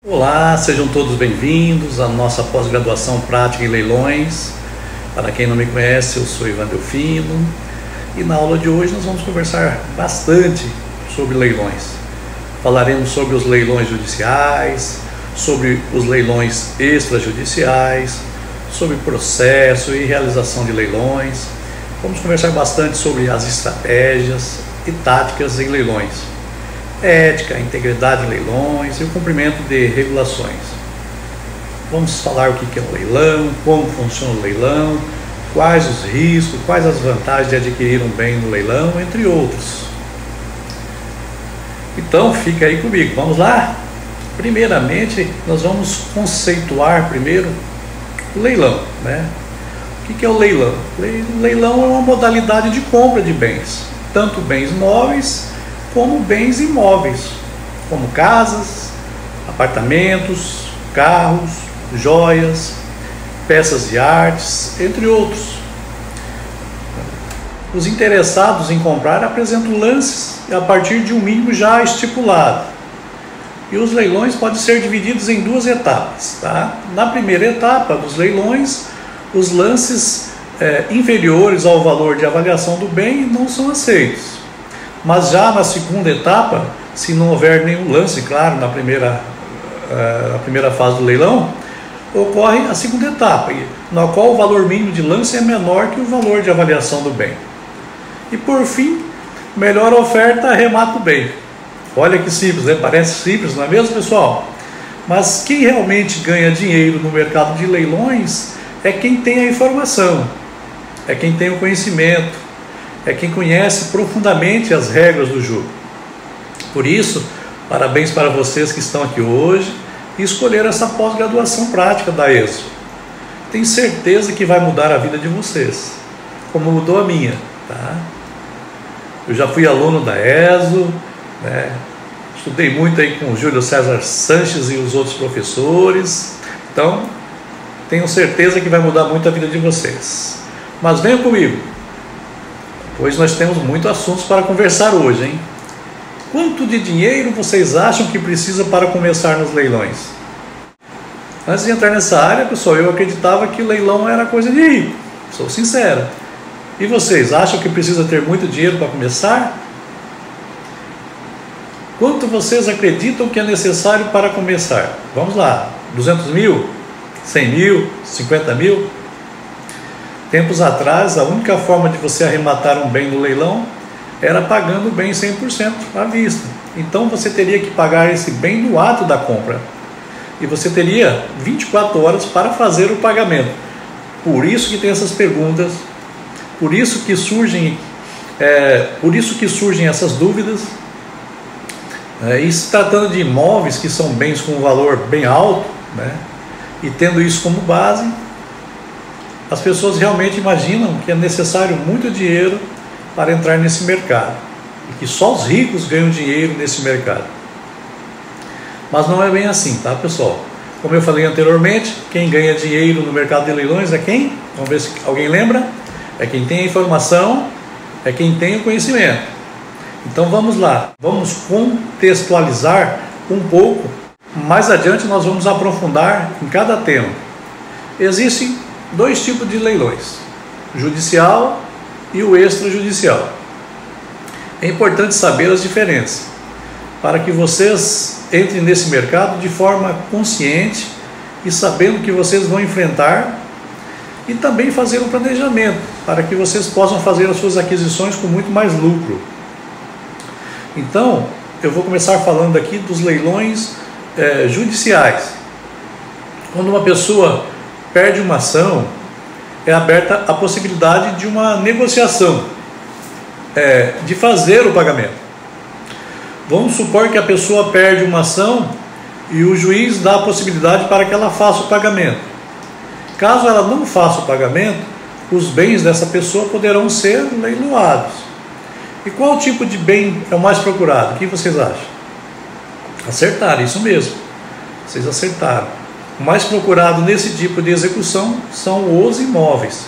Olá, sejam todos bem-vindos à nossa pós-graduação prática em leilões. Para quem não me conhece, eu sou Ivan Delfino e na aula de hoje nós vamos conversar bastante sobre leilões. Falaremos sobre os leilões judiciais, sobre os leilões extrajudiciais, sobre processo e realização de leilões. Vamos conversar bastante sobre as estratégias e táticas em leilões, ética, integridade em leilões e o cumprimento de regulações. Vamos falar o que é um leilão, como funciona o leilão, quais os riscos, quais as vantagens de adquirir um bem no leilão, entre outros. Então fica aí comigo, vamos lá? Primeiramente, nós vamos conceituar primeiro o leilão, né? O que é o leilão? Leilão é uma modalidade de compra de bens, tanto bens móveis como bens imóveis, como casas, apartamentos, carros, joias, peças de artes, entre outros. Os interessados em comprar apresentam lances a partir de um mínimo já estipulado. E os leilões podem ser divididos em duas etapas, tá? Na primeira etapa dos leilões, os lances inferiores ao valor de avaliação do bem não são aceitos. Mas já na segunda etapa, se não houver nenhum lance, claro, na primeira fase do leilão, ocorre a segunda etapa, na qual o valor mínimo de lance é menor que o valor de avaliação do bem. E por fim, melhor oferta arremata o bem. Olha que simples, né? Parece simples, não é mesmo, pessoal? Mas quem realmente ganha dinheiro no mercado de leilões é quem tem a informação, é quem tem o conhecimento, é quem conhece profundamente as regras do jogo. Por isso, parabéns para vocês que estão aqui hoje e escolheram essa pós-graduação prática da ESO. Tenho certeza que vai mudar a vida de vocês, como mudou a minha, tá? Eu já fui aluno da ESO, né? Estudei muito aí com o Júlio César Sanches e os outros professores, então tenho certeza que vai mudar muito a vida de vocês. Mas venham comigo, pois nós temos muitos assuntos para conversar hoje, hein? Quanto de dinheiro vocês acham que precisa para começar nos leilões? Antes de entrar nessa área, pessoal, eu acreditava que leilão era coisa de rico, sou sincero. E vocês acham que precisa ter muito dinheiro para começar? Quanto vocês acreditam que é necessário para começar? Vamos lá, 200 mil? 100 mil? 50 mil? Tempos atrás, a única forma de você arrematar um bem no leilão era pagando o bem 100% à vista. Então você teria que pagar esse bem no ato da compra. E você teria 24 horas para fazer o pagamento. Por isso que tem essas perguntas, por isso que surgem essas dúvidas. E se tratando de imóveis que são bens com um valor bem alto, né, e tendo isso como base, as pessoas realmente imaginam que é necessário muito dinheiro para entrar nesse mercado e que só os ricos ganham dinheiro nesse mercado. Mas não é bem assim, tá, pessoal? Como eu falei anteriormente, quem ganha dinheiro no mercado de leilões é quem? Vamos ver se alguém lembra? É quem tem a informação, é quem tem o conhecimento. Então vamos lá, vamos contextualizar um pouco. Mais adiante nós vamos aprofundar em cada tema. Existem dois tipos de leilões, o judicial e o extrajudicial. É importante saber as diferenças, para que vocês entrem nesse mercado de forma consciente e sabendo que vocês vão enfrentar, e também fazer um planejamento, para que vocês possam fazer as suas aquisições com muito mais lucro. Então, eu vou começar falando aqui dos leilões judiciais. Quando uma pessoa perde uma ação, é aberta a possibilidade de uma negociação, de fazer o pagamento. Vamos supor que a pessoa perde uma ação e o juiz dá a possibilidade para que ela faça o pagamento. Caso ela não faça o pagamento, os bens dessa pessoa poderão ser leiloados. E qual tipo de bem é o mais procurado? O que vocês acham? Acertaram, isso mesmo. Vocês acertaram. O mais procurado nesse tipo de execução são os imóveis.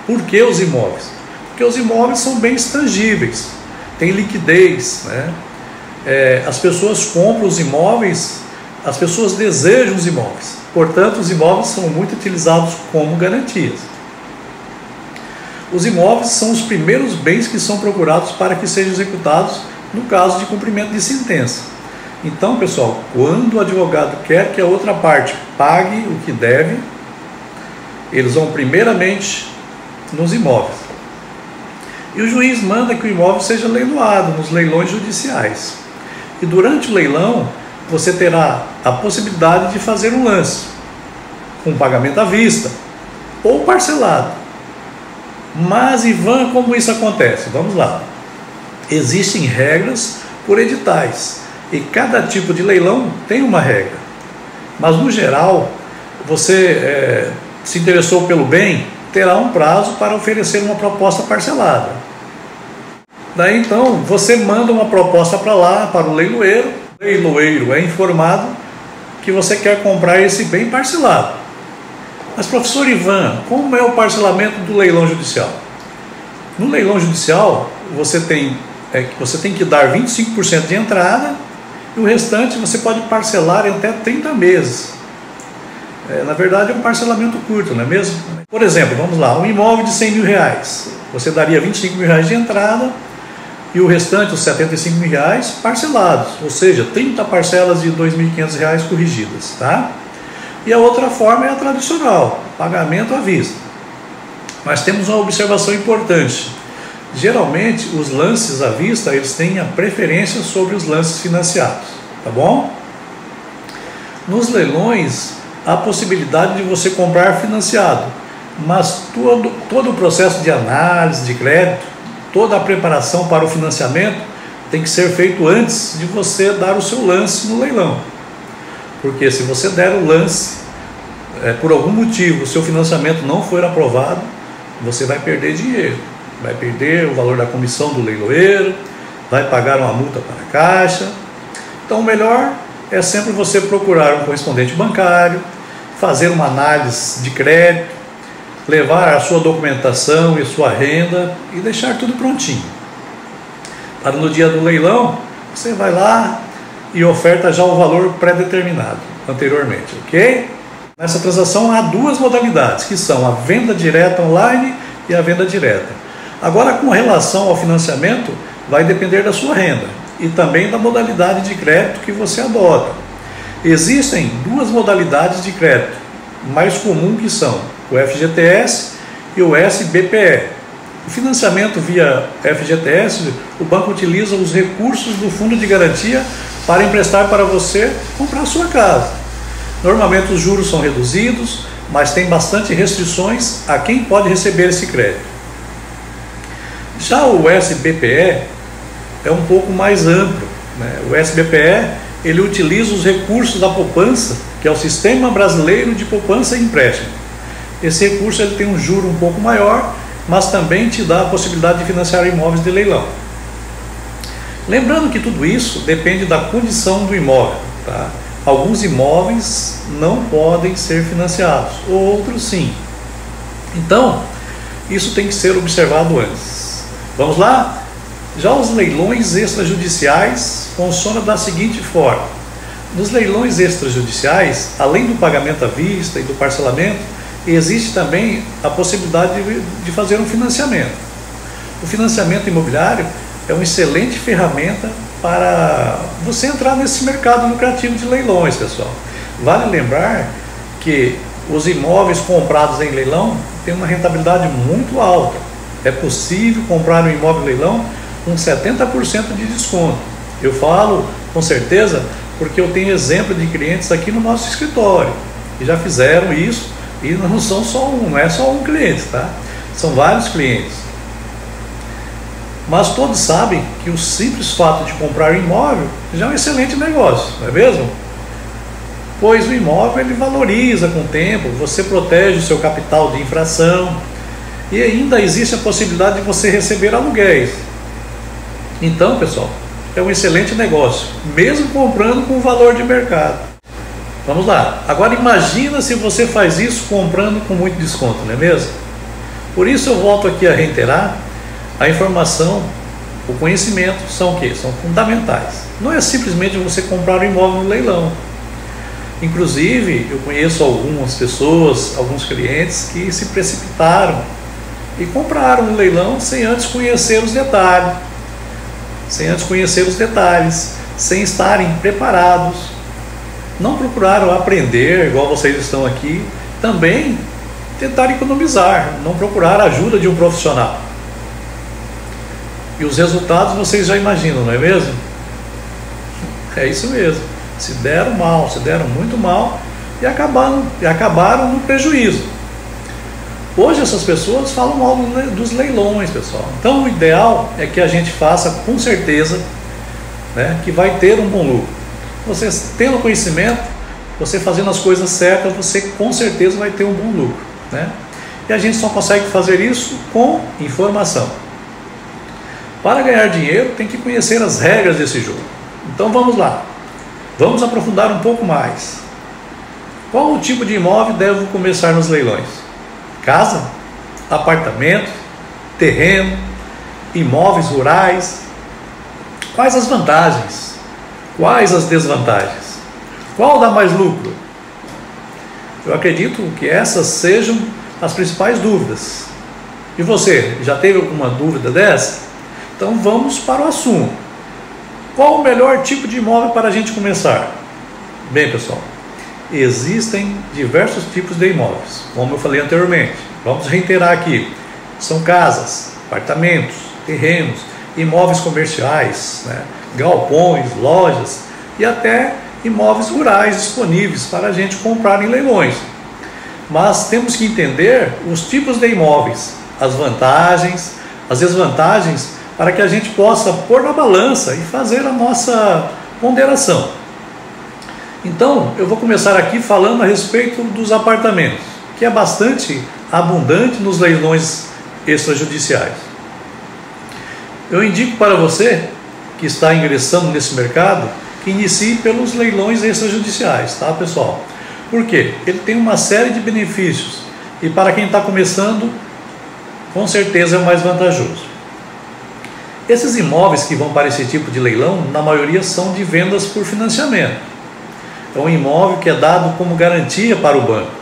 Por que os imóveis? Porque os imóveis são bens tangíveis, têm liquidez, né? As pessoas compram os imóveis as pessoas desejam os imóveis. Portanto, os imóveis são muito utilizados como garantias. Os imóveis são os primeiros bens que são procurados para que sejam executados no caso de cumprimento de sentença. Então, pessoal, quando o advogado quer que a outra parte pague o que deve, eles vão primeiramente nos imóveis. E o juiz manda que o imóvel seja leiloado nos leilões judiciais. E durante o leilão, você terá a possibilidade de fazer um lance, com pagamento à vista ou parcelado. Mas, Ivan, como isso acontece? Vamos lá. Existem regras por editais e cada tipo de leilão tem uma regra. Mas, no geral, você se interessou pelo bem, terá um prazo para oferecer uma proposta parcelada. Daí, então, você manda uma proposta para lá, para o leiloeiro. O leiloeiro é informado que você quer comprar esse bem parcelado. Mas, professor Ivan, como é o parcelamento do leilão judicial? No leilão judicial, você tem que dar 25% de entrada e o restante você pode parcelar em até 30 meses. Na verdade, é um parcelamento curto, não é mesmo? Por exemplo, vamos lá, um imóvel de 100 mil reais. Você daria 25 mil reais de entrada e o restante, os 75 mil reais, parcelados. Ou seja, 30 parcelas de 2.500 reais corrigidas, tá? E a outra forma é a tradicional, pagamento à vista. Mas temos uma observação importante. Geralmente, os lances à vista, eles têm a preferência sobre os lances financiados, tá bom? Nos leilões, há a possibilidade de você comprar financiado, mas todo o processo de análise de crédito, toda a preparação para o financiamento tem que ser feito antes de você dar o seu lance no leilão. Porque se você der o lance, por algum motivo, o seu financiamento não for aprovado, você vai perder dinheiro. Vai perder o valor da comissão do leiloeiro, vai pagar uma multa para a Caixa. Então, o melhor é sempre você procurar um correspondente bancário, fazer uma análise de crédito, levar a sua documentação e sua renda e deixar tudo prontinho. Para no dia do leilão, você vai lá e oferta já o valor pré-determinado anteriormente, ok? Nessa transação há duas modalidades, que são a venda direta online e a venda direta. Agora, com relação ao financiamento, vai depender da sua renda e também da modalidade de crédito que você adota. Existem duas modalidades de crédito mais comuns, que são o FGTS e o SBPE. O financiamento via FGTS, o banco utiliza os recursos do fundo de garantia para emprestar para você comprar a sua casa. Normalmente os juros são reduzidos, mas tem bastante restrições a quem pode receber esse crédito. Já o SBPE é um pouco mais amplo, né? O SBPE, ele utiliza os recursos da poupança, que é o Sistema Brasileiro de Poupança e Empréstimo. Esse recurso ele tem um juro um pouco maior, mas também te dá a possibilidade de financiar imóveis de leilão. Lembrando que tudo isso depende da condição do imóvel, tá? Alguns imóveis não podem ser financiados, outros sim. Então, isso tem que ser observado antes. Vamos lá? Já os leilões extrajudiciais funcionam da seguinte forma. Nos leilões extrajudiciais, além do pagamento à vista e do parcelamento, existe também a possibilidade de fazer um financiamento. O financiamento imobiliário é uma excelente ferramenta para você entrar nesse mercado lucrativo de leilões, pessoal. Vale lembrar que os imóveis comprados em leilão têm uma rentabilidade muito alta. É possível comprar um imóvel em leilão com 70% de desconto. Eu falo com certeza porque eu tenho exemplo de clientes aqui no nosso escritório que já fizeram isso, e não são só um, não é só um cliente, tá? São vários clientes. Mas todos sabem que o simples fato de comprar um imóvel já é um excelente negócio, não é mesmo? Pois o imóvel ele valoriza com o tempo, você protege o seu capital de infração e ainda existe a possibilidade de você receber aluguéis. Então, pessoal, é um excelente negócio, mesmo comprando com valor de mercado. Vamos lá, agora imagina se você faz isso comprando com muito desconto, não é mesmo? Por isso eu volto aqui a reiterar, a informação, o conhecimento são o quê? São fundamentais. Não é simplesmente você comprar um imóvel no leilão. Inclusive, eu conheço algumas pessoas, alguns clientes que se precipitaram e compraram um leilão sem antes conhecer os detalhes, sem estarem preparados. Não procuraram aprender, igual vocês estão aqui, também tentar economizar, não procurar a ajuda de um profissional. E os resultados vocês já imaginam, não é mesmo? É isso mesmo. Se deram mal, se deram muito mal e acabaram no prejuízo. Hoje essas pessoas falam mal dos leilões, pessoal. Então o ideal é que a gente faça com certeza, né, que vai ter um bom lucro. Você tendo conhecimento, você fazendo as coisas certas, você com certeza vai ter um bom lucro, né? E a gente só consegue fazer isso com informação. Para ganhar dinheiro tem que conhecer as regras desse jogo. Então vamos lá. Vamos aprofundar um pouco mais. Qual o tipo de imóvel deve começar nos leilões? Casa, apartamento, terreno, imóveis rurais? Quais as vantagens? Quais as desvantagens? Qual dá mais lucro? Eu acredito que essas sejam as principais dúvidas. E você, já teve alguma dúvida dessa? Então vamos para o assunto. Qual o melhor tipo de imóvel para a gente começar? Bem, pessoal, existem diversos tipos de imóveis, como eu falei anteriormente. Vamos reiterar aqui. São casas, apartamentos, terrenos, imóveis comerciais, né, galpões, lojas e até imóveis rurais disponíveis para a gente comprar em leilões. Mas temos que entender os tipos de imóveis, as vantagens, as desvantagens, para que a gente possa pôr na balança e fazer a nossa ponderação. Então, eu vou começar aqui falando a respeito dos apartamentos, que é bastante abundante nos leilões extrajudiciais. Eu indico para você que está ingressando nesse mercado que inicie pelos leilões extrajudiciais, tá, pessoal? Por quê? Ele tem uma série de benefícios e para quem está começando, com certeza é o mais vantajoso. Esses imóveis que vão para esse tipo de leilão, na maioria são de vendas por financiamento. É um imóvel que é dado como garantia para o banco.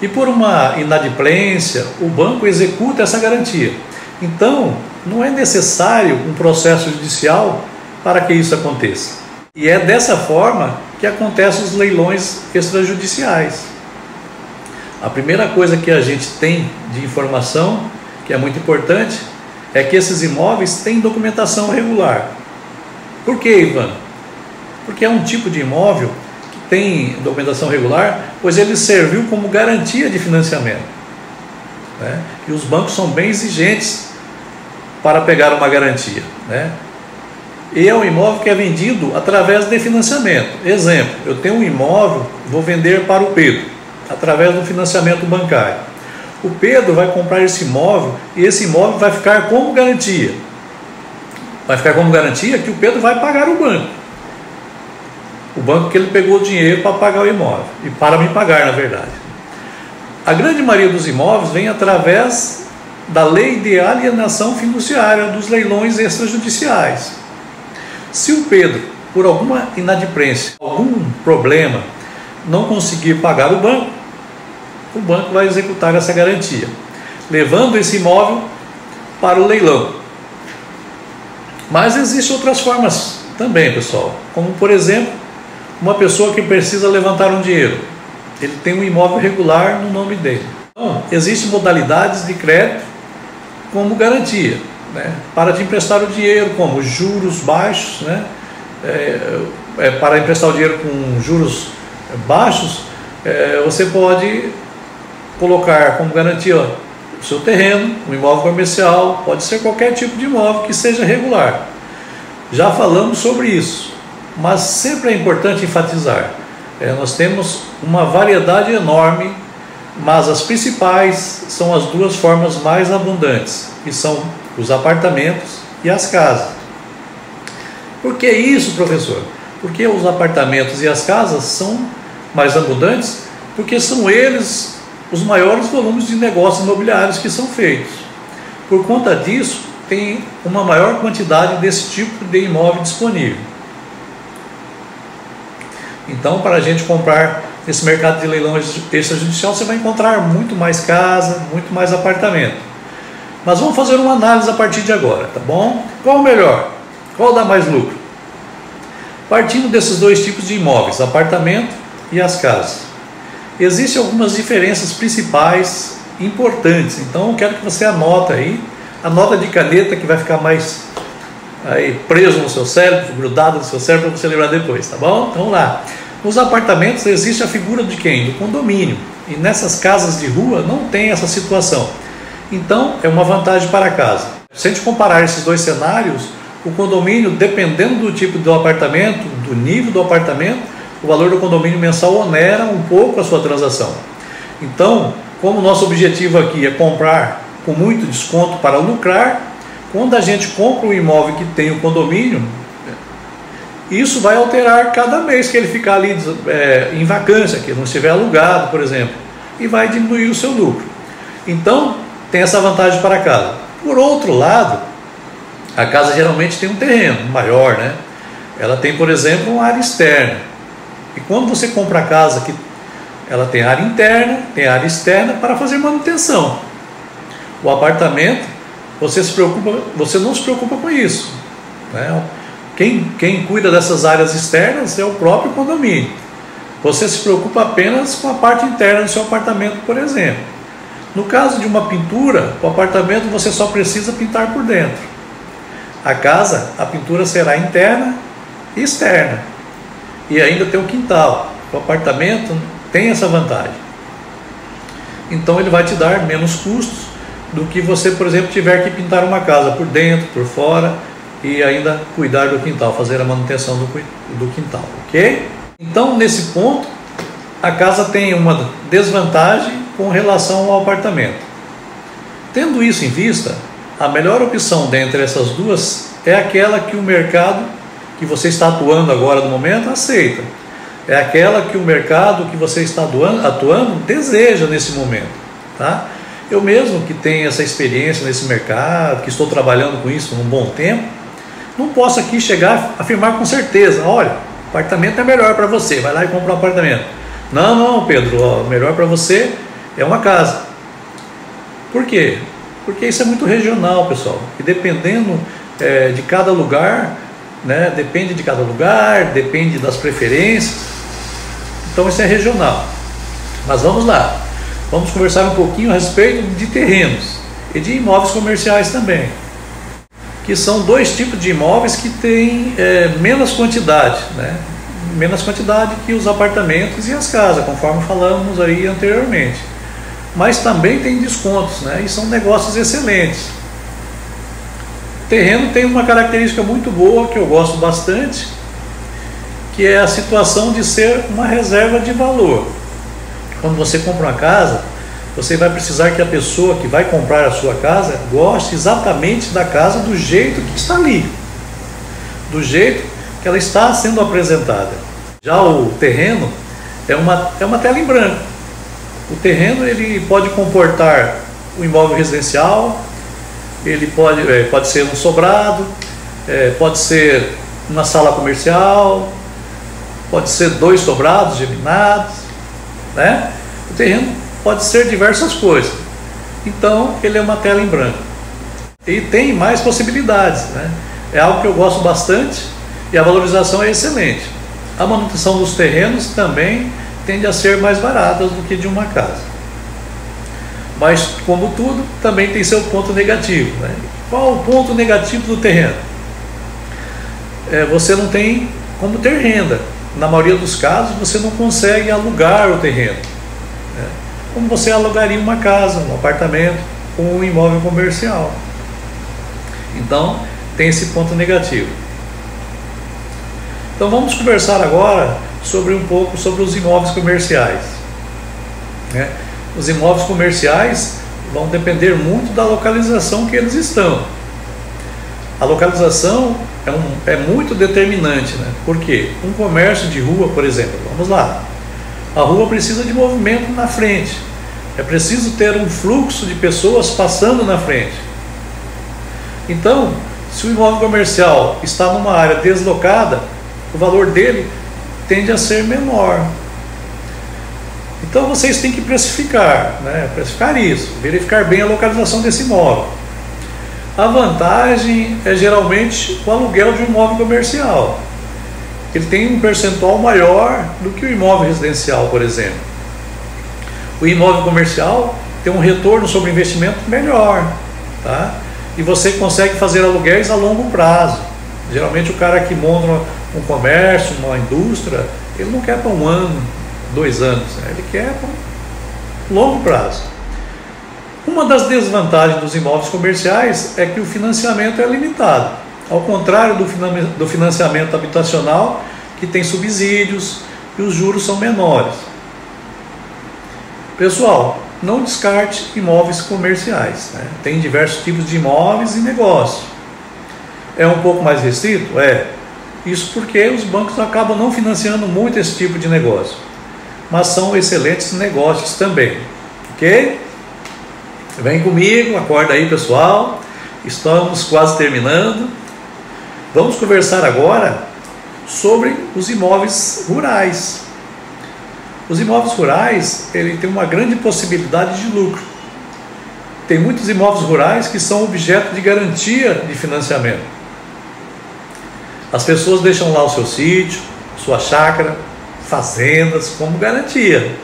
E por uma inadimplência, o banco executa essa garantia. Então, não é necessário um processo judicial para que isso aconteça. E é dessa forma que acontecem os leilões extrajudiciais. A primeira coisa que a gente tem de informação, que é muito importante, é que esses imóveis têm documentação regular. Por que, Ivan? Porque é um tipo de imóvel que tem documentação regular, pois ele serviu como garantia de financiamento, né? E os bancos são bem exigentes para pegar uma garantia, né? E é um imóvel que é vendido através de financiamento. Exemplo, eu tenho um imóvel, vou vender para o Pedro, através do financiamento bancário. O Pedro vai comprar esse imóvel e esse imóvel vai ficar como garantia. Vai ficar como garantia que o Pedro vai pagar o banco. O banco que ele pegou o dinheiro para pagar o imóvel. E para me pagar, na verdade. A grande maioria dos imóveis vem através da lei de alienação fiduciária dos leilões extrajudiciais. Se o Pedro, por alguma inadimplência, algum problema, não conseguir pagar o banco vai executar essa garantia, levando esse imóvel para o leilão. Mas existem outras formas também, pessoal, como por exemplo, uma pessoa que precisa levantar um dinheiro, ele tem um imóvel regular no nome dele. Então, existem modalidades de crédito como garantia, né, para te emprestar o dinheiro, como juros baixos, né, para emprestar o dinheiro com juros baixos, você pode colocar como garantia o seu terreno, um imóvel comercial, pode ser qualquer tipo de imóvel que seja regular. Já falamos sobre isso, mas sempre é importante enfatizar, nós temos uma variedade enorme, mas as principais são as duas formas mais abundantes, que são os apartamentos e as casas. Por que isso, professor? Porque os apartamentos e as casas são mais abundantes, porque são eles os maiores volumes de negócios imobiliários que são feitos. Por conta disso, tem uma maior quantidade desse tipo de imóvel disponível. Então, para a gente comprar nesse mercado de leilão extrajudicial, você vai encontrar muito mais casa, muito mais apartamento. Mas vamos fazer uma análise a partir de agora, tá bom? Qual o melhor? Qual dá mais lucro? Partindo desses dois tipos de imóveis, apartamento e as casas, existem algumas diferenças principais importantes. Então eu quero que você anote aí, anota de caneta que vai ficar mais aí preso no seu cérebro, grudado no seu cérebro para você lembrar depois, tá bom? Então vamos lá. Nos apartamentos existe a figura de quem? Do condomínio. E nessas casas de rua não tem essa situação. Então é uma vantagem para a casa. Se a gente comparar esses dois cenários, o condomínio, dependendo do tipo do apartamento, do nível do apartamento, o valor do condomínio mensal onera um pouco a sua transação. Então, como o nosso objetivo aqui é comprar com muito desconto para lucrar, quando a gente compra um imóvel que tem o condomínio, isso vai alterar cada mês que ele ficar ali em vacância, que não estiver alugado, por exemplo, e vai diminuir o seu lucro. Então, tem essa vantagem para a casa. Por outro lado, a casa geralmente tem um terreno maior, né? Ela tem, por exemplo, uma área externa. E quando você compra a casa que ela tem área interna, tem área externa para fazer manutenção. O apartamento, você não se preocupa com isso, né? Quem cuida dessas áreas externas é o próprio condomínio. Você se preocupa apenas com a parte interna do seu apartamento, por exemplo. No caso de uma pintura, o apartamento você só precisa pintar por dentro. A casa, a pintura será interna e externa. E ainda tem o quintal. O apartamento tem essa vantagem. Então ele vai te dar menos custos do que você, por exemplo, tiver que pintar uma casa por dentro, por fora e ainda cuidar do quintal, fazer a manutenção do quintal, ok? Então, nesse ponto, a casa tem uma desvantagem com relação ao apartamento. Tendo isso em vista, a melhor opção dentre essas duas é aquela que o mercado que você está atuando agora no momento aceita. É aquela que o mercado que você está atuando deseja nesse momento, tá? Eu mesmo que tenho essa experiência nesse mercado, que estou trabalhando com isso há um bom tempo, não posso aqui chegar a afirmar com certeza, olha, apartamento é melhor para você, vai lá e compra um apartamento. Não, Pedro, ó, melhor para você é uma casa. Por quê? Porque isso é muito regional, pessoal, e dependendo de cada lugar, né, depende de cada lugar, depende das preferências, então isso é regional. Mas vamos lá, vamos conversar um pouquinho a respeito de terrenos e de imóveis comerciais também, que são dois tipos de imóveis que têm menos quantidade, né, menos quantidade que os apartamentos e as casas, conforme falamos aí anteriormente. Mas também tem descontos, né? E são negócios excelentes. O terreno tem uma característica muito boa que eu gosto bastante, que é a situação de ser uma reserva de valor. Quando você compra uma casa, você vai precisar que a pessoa que vai comprar a sua casa goste exatamente da casa do jeito que está ali, do jeito que ela está sendo apresentada. Já o terreno é uma tela em branco. O terreno ele pode comportar o imóvel residencial, ele pode ser um sobrado, pode ser uma sala comercial, pode ser 2 sobrados geminados, né? O terreno pode ser diversas coisas. Então ele é uma tela em branco e tem mais possibilidades, né? É algo que eu gosto bastante e a valorização é excelente. A manutenção dos terrenos também tende a ser mais baratas do que de uma casa. Mas, como tudo, também tem seu ponto negativo, né? Qual o ponto negativo do terreno? Você não tem como ter renda. Na maioria dos casos, você não consegue alugar o terreno, né? Como você alugaria uma casa, um apartamento ou um imóvel comercial. Então, tem esse ponto negativo. Então, vamos conversar agora um pouco sobre os imóveis comerciais, né? Os imóveis comerciais vão depender muito da localização que eles estão. A localização é muito determinante, né? Por quê? Um comércio de rua, por exemplo, vamos lá, a rua precisa de movimento na frente, é preciso ter um fluxo de pessoas passando na frente. Então, se o imóvel comercial está numa área deslocada, o valor dele tende a ser menor. Então vocês têm que precificar, né? Precificar isso, verificar bem a localização desse imóvel. A vantagem é geralmente o aluguel de um imóvel comercial. Ele tem um percentual maior do que o imóvel residencial, por exemplo. O imóvel comercial tem um retorno sobre investimento melhor, tá? E você consegue fazer aluguéis a longo prazo. Geralmente o cara que monta um comércio, uma indústria, ele não quer para 1 ano, 2 anos, né? Ele quer para um longo prazo. Uma das desvantagens dos imóveis comerciais é que o financiamento é limitado, ao contrário do financiamento habitacional, que tem subsídios e os juros são menores. Pessoal, não descarte imóveis comerciais, né? Tem diversos tipos de imóveis e negócios. É um pouco mais restrito? É. Isso porque os bancos acabam não financiando muito esse tipo de negócio. Mas são excelentes negócios também. Ok? Vem comigo, acorda aí, pessoal. Estamos quase terminando. Vamos conversar agora sobre os imóveis rurais. Os imóveis rurais, ele tem uma grande possibilidade de lucro. Tem muitos imóveis rurais que são objeto de garantia de financiamento. As pessoas deixam lá o seu sítio, sua chácara, fazendas como garantia,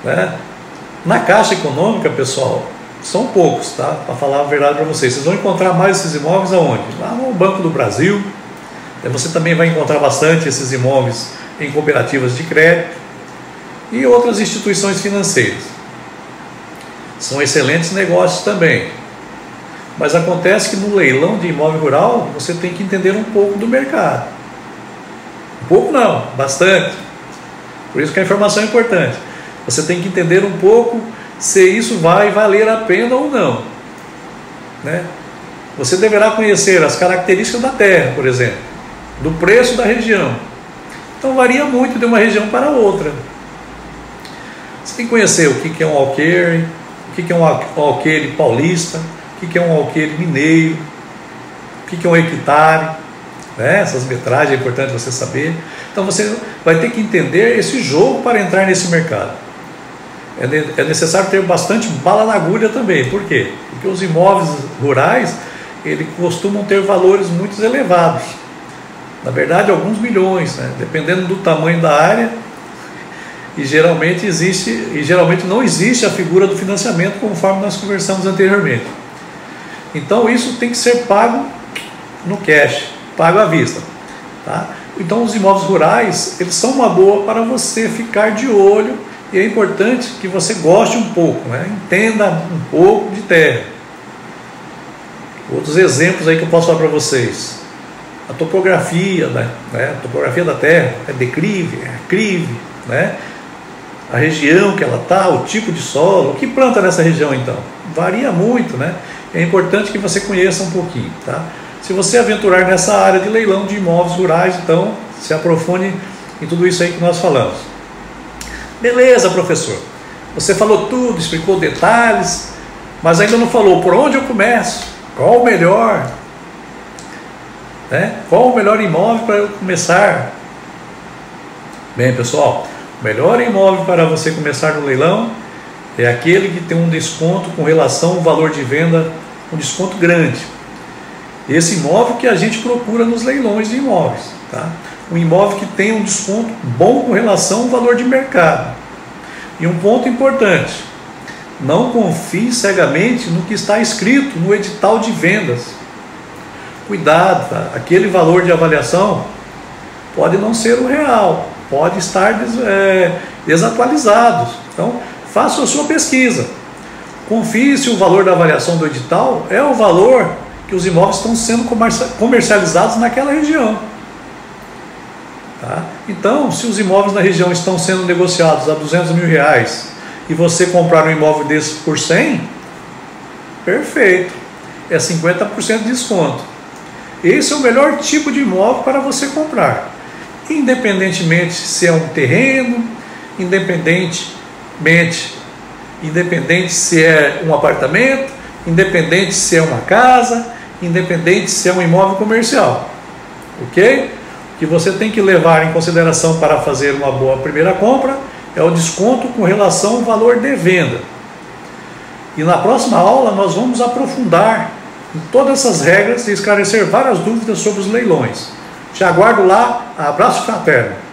né? Na Caixa Econômica, pessoal, são poucos, tá? Para falar a verdade para vocês. Vocês vão encontrar mais esses imóveis aonde? Lá no Banco do Brasil. Você também vai encontrar bastante esses imóveis em cooperativas de crédito e outras instituições financeiras. São excelentes negócios também. Mas acontece que no leilão de imóvel rural, você tem que entender um pouco do mercado. Um pouco não, bastante. Por isso que a informação é importante. Você tem que entender um pouco se isso vai valer a pena ou não, né? Você deverá conhecer as características da terra, por exemplo, do preço da região. Então varia muito de uma região para outra. Você tem que conhecer o que é um alqueire, o que é um alqueire paulista, o que é um alqueire mineiro, o que é um hectare, né? Essas metragens é importante você saber. Então você vai ter que entender esse jogo para entrar nesse mercado. É necessário ter bastante bala na agulha também. Por quê? Porque os imóveis rurais, eles costumam ter valores muito elevados. Na verdade, alguns milhões, né? Dependendo do tamanho da área. E geralmente não existe a figura do financiamento, conforme nós conversamos anteriormente. Então isso tem que ser pago no cash, pago à vista, tá? Então os imóveis rurais, eles são uma boa para você ficar de olho, e é importante que você goste um pouco, né? Entenda um pouco de terra. Outros exemplos aí que eu posso falar para vocês: a topografia, né? A topografia da terra, é declive, é aclive, né? A região que ela está, o tipo de solo, o que planta nessa região então? Varia muito, né? É importante que você conheça um pouquinho, tá? Se você aventurar nessa área de leilão de imóveis rurais, então se aprofunde em tudo isso aí que nós falamos. Beleza, professor, você falou tudo, explicou detalhes, mas ainda não falou por onde eu começo, qual o melhor, né? Qual o melhor imóvel para eu começar? Bem, pessoal, o melhor imóvel para você começar no leilão é aquele que tem um desconto com relação ao valor de venda, um desconto grande. Esse imóvel que a gente procura nos leilões de imóveis, tá? Um imóvel que tem um desconto bom com relação ao valor de mercado. E um ponto importante: não confie cegamente no que está escrito no edital de vendas. Cuidado, tá? Aquele valor de avaliação pode não ser o real, pode estar desatualizado. Então, faça a sua pesquisa. Confie se o valor da avaliação do edital é o valor que os imóveis estão sendo comercializados naquela região. Tá? Então, se os imóveis na região estão sendo negociados a R$200 mil e você comprar um imóvel desse por 100, perfeito, é 50% de desconto. Esse é o melhor tipo de imóvel para você comprar, independentemente se é um terreno, independente se é um apartamento, independente se é uma casa, independente se é um imóvel comercial. Ok? O que você tem que levar em consideração para fazer uma boa primeira compra é o desconto com relação ao valor de venda. E na próxima aula nós vamos aprofundar em todas essas regras e esclarecer várias dúvidas sobre os leilões. Te aguardo lá, abraço fraterno!